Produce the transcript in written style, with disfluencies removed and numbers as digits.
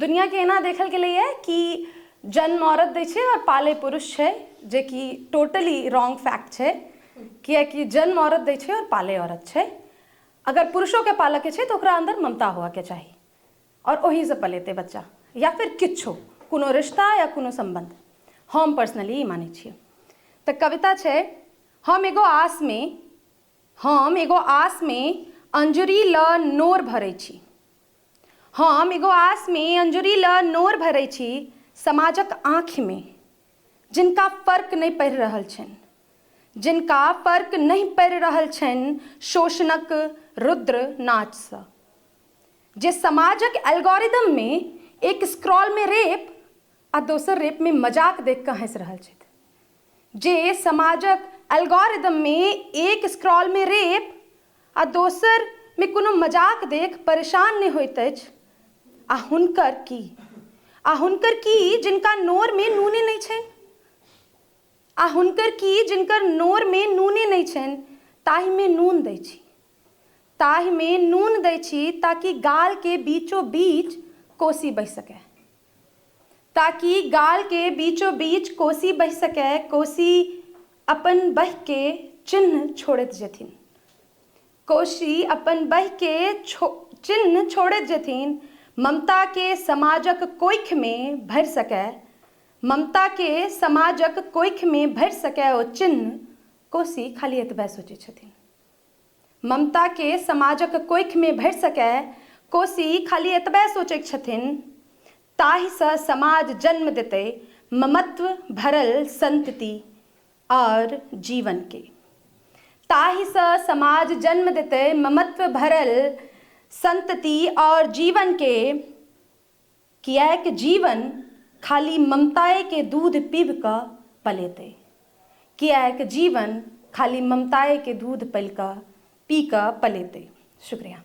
दुनिया के एना देखल गेलैए कि जन्म औरत दै छै और पाले पुरुष छै, जे कि टोटली रॉन्ग फैक्ट छै। कियाकि जन्म औरत दै छै और पाले औरत छै। अगर पुरुषों के पालक के छै तो ओकरा अंदर ममता हुआ के चाहिए और वही से पलेते बच्चा, या फिर किच्छो कोनो रिश्ता या कोनो संबंध। हम पर्सनली मानै छियै। तो कविता छै, हम एगो आस में अंजुरी ल नोर भरै छी। हम एगो आस में अंजुरी ल नोर भरै छी, समाजक आँखि में जिनका फर्क नहीं पड़ि रहल छनि, जिनका फर्क नहीं पड़ि रहल छनि शोषणक रुद्र नाच सँ। जे समाजक एल्गोरिदम में एक स्क्रॉल में रेप आ दोसर रेप में मजाक देख कऽ हँसि रहल छथि। जे समाजक एल्गोरिदम में एक स्क्रॉल में रेप आ दोसर में कोनो मजाक देख परेशान नहीं होइत अछि। आ हुनकर की जिनका नोर में नूने नहीं छनि, आ हुनकर की जिनकर नोर में नूने नहीं छनि, ताहि में नून दै छी, ताहि में नून दै छी, ताकि गाल के बीचों बीच कोसी बहि सके, ताकि गाल के बीचों बीच कोसी बहि सके। कोसी अपन बहि के चिन्ह छोड़ैत जेथिन, कोसी अपन बहि के चिन्ह छोड़ैत जेथिन। ममता के समाजक कोइख में भरि सके, ममता के समाजक कोइख में भरि सके ओ चिन्ह, कोसी खाली एतबे सोचै छथिन। ममता के समाजक कोइख में भरि सके, कोसी खाली एतबे सोचै छथिन। ताहि सँ समाज जन्म देतै ममत्व भरल संतति और जीवन के। ताहि सँ समाज जन्म देतै ममत्व भरल संतति और जीवन के। किएक जीवन खाली ममताए के दूध पीब कऽ पलेतै, किएक जीवन खाली ममताए के दूध पी कऽ पलेतै। शुक्रिया।